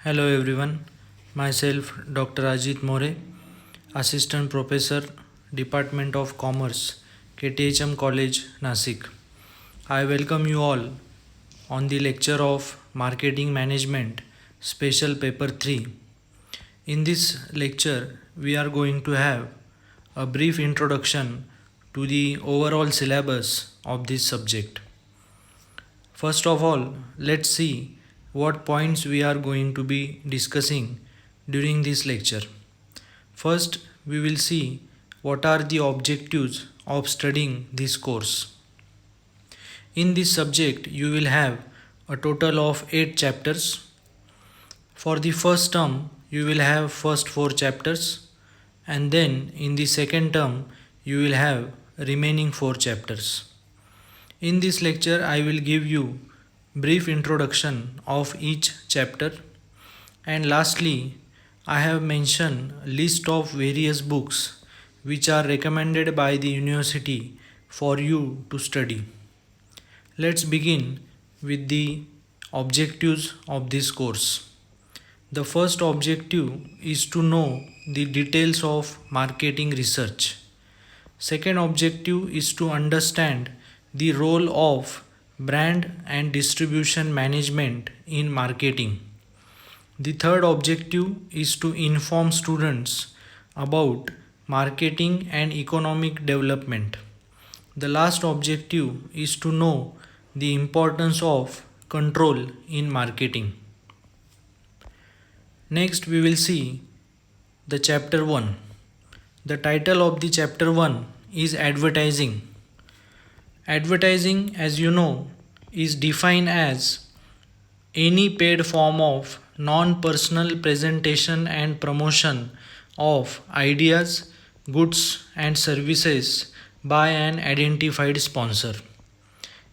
Hello everyone, myself Dr. Ajit More, Assistant Professor, Department of Commerce, KTHM College, Nasik. I welcome you all on the lecture of Marketing Management, Special Paper 3. In this lecture, we are going to have a brief introduction to the overall syllabus of this subject. First of all, let's see what points we are going to be discussing during this lecture. First, we will see what are the objectives of studying this course. In this subject, you will have a total of 8 chapters. For the first term, you will have first 4 chapters, and then in the second term, you will have remaining 4 chapters. In this lecture, I will give you brief introduction of each chapter, and lastly, I have mentioned list of various books which are recommended by the university for you to study. Let's begin with the objectives of this course. The first objective is to know the details of marketing research. Second objective is to understand the role of brand and distribution management in marketing. The third objective is to inform students about marketing and economic development. The last objective is to know the importance of control in marketing. Next, we will see the chapter 1. The title of the chapter 1 is advertising. Advertising, as you know, is defined as any paid form of non-personal presentation and promotion of ideas, goods and services by an identified sponsor.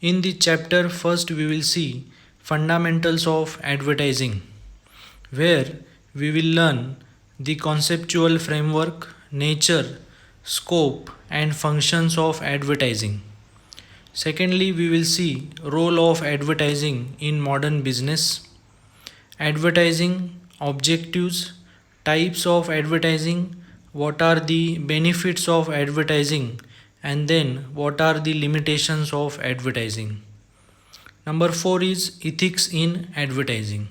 In the chapter first we will see fundamentals of advertising, where we will learn the conceptual framework, nature, scope and functions of advertising. Secondly, we will see role of advertising in modern business, advertising objectives, types of advertising, what are the benefits of advertising, and then what are the limitations of advertising. Number 4 is ethics in advertising.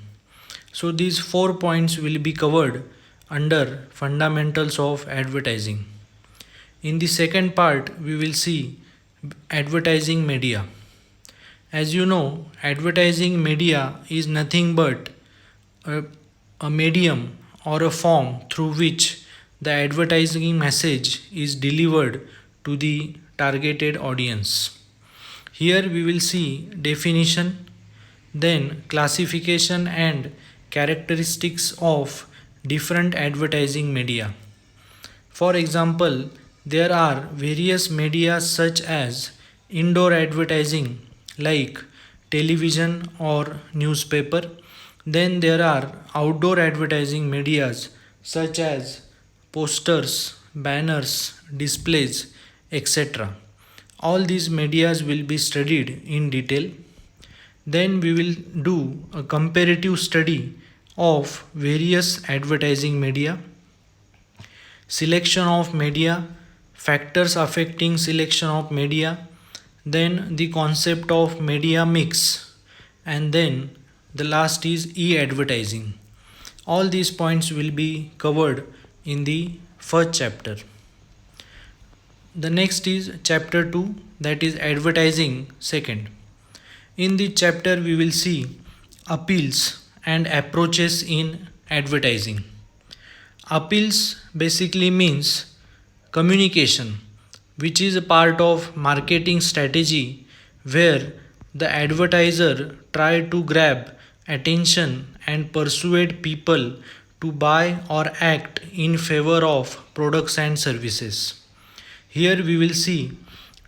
So these 4 points will be covered under fundamentals of advertising. In the second part, we will see advertising media. As you know, advertising media is nothing but a medium or a form through which the advertising message is delivered to the targeted audience. Here we will see definition, then classification and characteristics of different advertising media. For example, there are various media such as indoor advertising like television or newspaper. Then there are outdoor advertising medias such as posters, banners, displays, etc. All these medias will be studied in detail. Then we will do a comparative study of various advertising media, selection of media, factors affecting selection of media, then the concept of media mix, and then the last is e-advertising. All these points will be covered in the first chapter. The next is chapter 2, that is advertising second. In the chapter we will see appeals and approaches in advertising. Appeals basically means communication, which is a part of marketing strategy where the advertiser try to grab attention and persuade people to buy or act in favor of products and services. Here we will see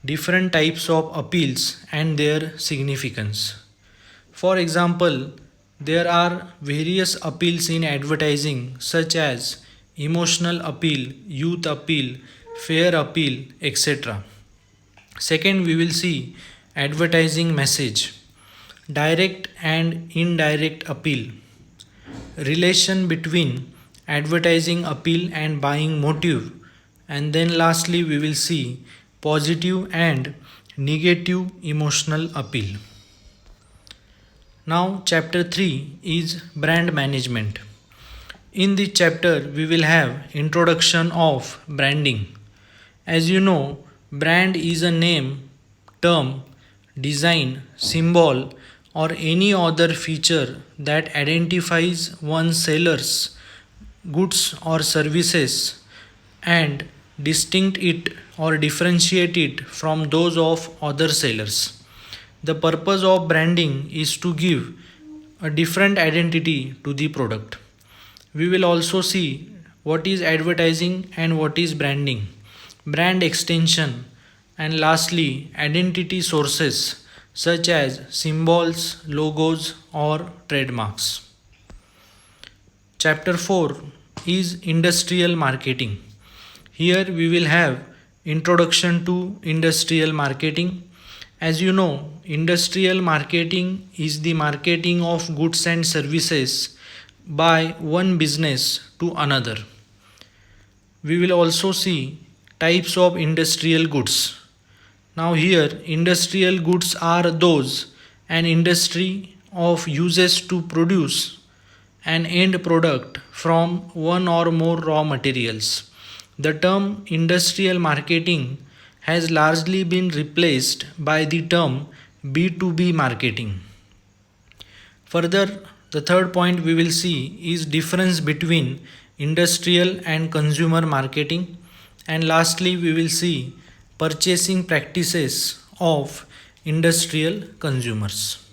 different types of appeals and their significance. For example, there are various appeals in advertising such as emotional appeal, youth appeal, fair appeal, etc. Second, we will see advertising message, direct and indirect appeal. relation between advertising appeal and buying motive, and then lastly we will see positive and negative emotional appeal. Now chapter 3 is brand management. In this chapter we will have introduction of branding. As you know, brand is a name, term, design, symbol, or any other feature that identifies one seller's goods or services and distinct it or differentiate it from those of other sellers. The purpose of branding is to give a different identity to the product. We will also see what is advertising and what is branding, brand extension, and lastly, identity sources such as symbols, logos, or trademarks. Chapter 4 is industrial marketing. Here we will have introduction to industrial marketing. As you know, industrial marketing is the marketing of goods and services by one business to another. We will also see types of industrial goods. Now here industrial goods are those an industry of uses to produce an end product from one or more raw materials. The term industrial marketing has largely been replaced by the term B2B marketing. Further, the third point we will see is difference between industrial and consumer marketing, and lastly we will see purchasing practices of industrial consumers.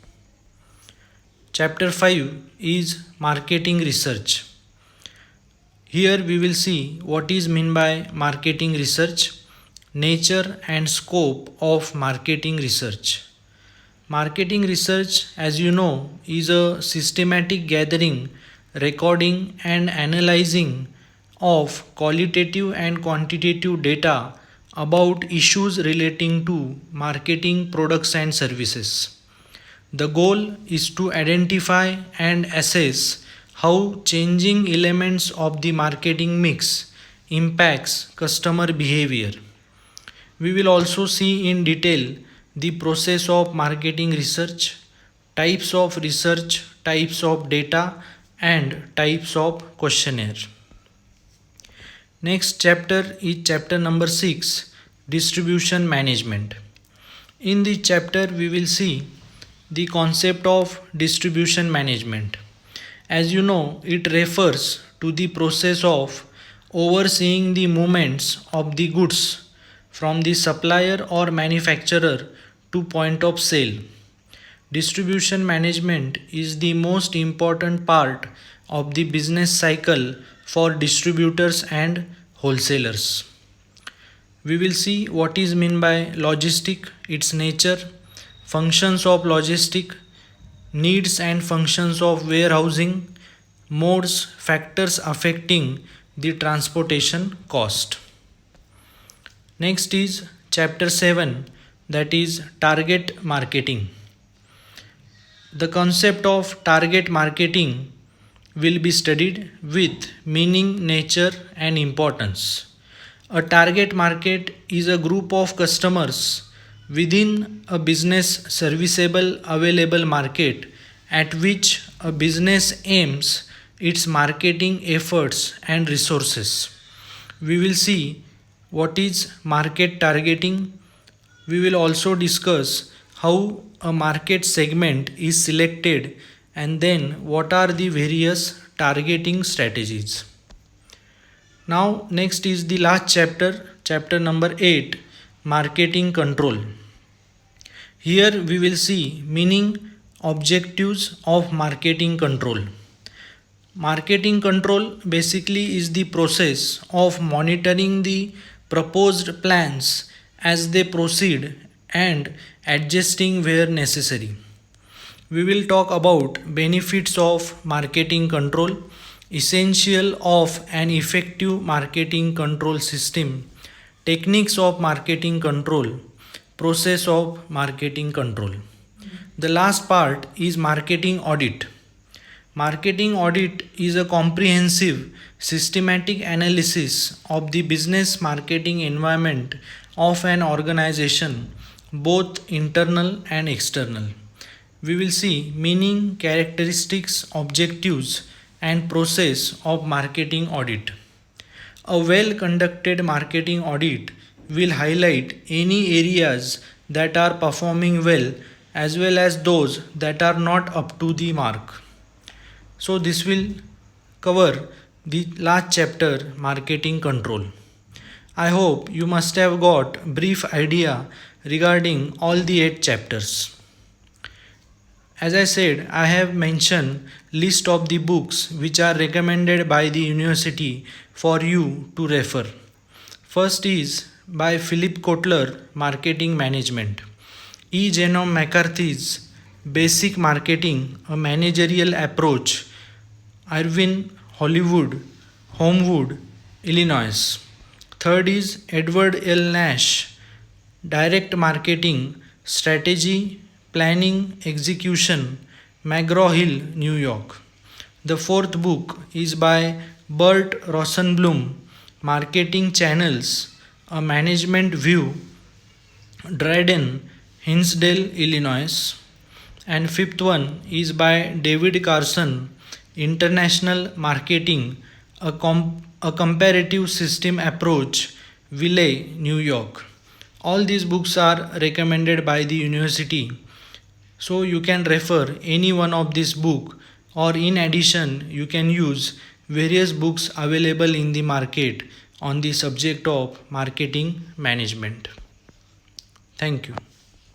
Chapter 5 is marketing research. Here we will see what is meant by marketing research, nature and scope of marketing research. Marketing research, as you know, is a systematic gathering, recording, and analyzing of qualitative and quantitative data about issues relating to marketing products and services. The goal is to identify and assess how changing elements of the marketing mix impacts customer behavior. We will also see in detail the process of marketing research, types of data, and types of questionnaire. Next chapter is chapter number 6, distribution management. In this chapter we will see the concept of distribution management. As you know, it refers to the process of overseeing the movements of the goods from the supplier or manufacturer to point of sale. Distribution management is the most important part of the business cycle for distributors and wholesalers. We will see what is meant by logistic, its nature, functions of logistic, needs and functions of warehousing, modes, factors affecting the transportation cost. Next is chapter 7, that is target marketing. The concept of target marketing will be studied with meaning, nature, and importance. A target market is a group of customers within a business serviceable available market at which a business aims its marketing efforts and resources. We will see what is market targeting. We will also discuss how a market segment is selected and then what are the various targeting strategies. Now next is the last chapter, chapter number 8, marketing control. Here we will see meaning, objectives of marketing control. Marketing control basically is the process of monitoring the proposed plans as they proceed and adjusting where necessary. We will talk about benefits of marketing control, essential of an effective marketing control system, techniques of marketing control, process of marketing control. The last part is marketing audit. Marketing audit is a comprehensive, systematic analysis of the business marketing environment of an organization, both internal and external. We will see meaning, characteristics, objectives, and process of marketing audit. A well conducted marketing audit will highlight any areas that are performing well as those that are not up to the mark. So, this will cover the last chapter, marketing control. I hope you must have got brief idea regarding all the 8 chapters. As I said, I have mentioned list of the books which are recommended by the university for you to refer. First is by Philip Kotler, Marketing Management. E. Genome McCarthy's Basic Marketing, a Managerial Approach, Irvin Homewood, Illinois. Third is Edward L. Nash, Direct Marketing, Strategy, Planning, Execution, McGraw-Hill, New York. The fourth book is by Bert Rosenblum, Marketing Channels, A Management View, Dryden, Hinsdale, Illinois. And fifth one is by David Carson, International Marketing, a Comparative System Approach, Ville, New York. All these books are recommended by the university. So you can refer any one of this book, or in addition you can use various books available in the market on the subject of marketing management. Thank you.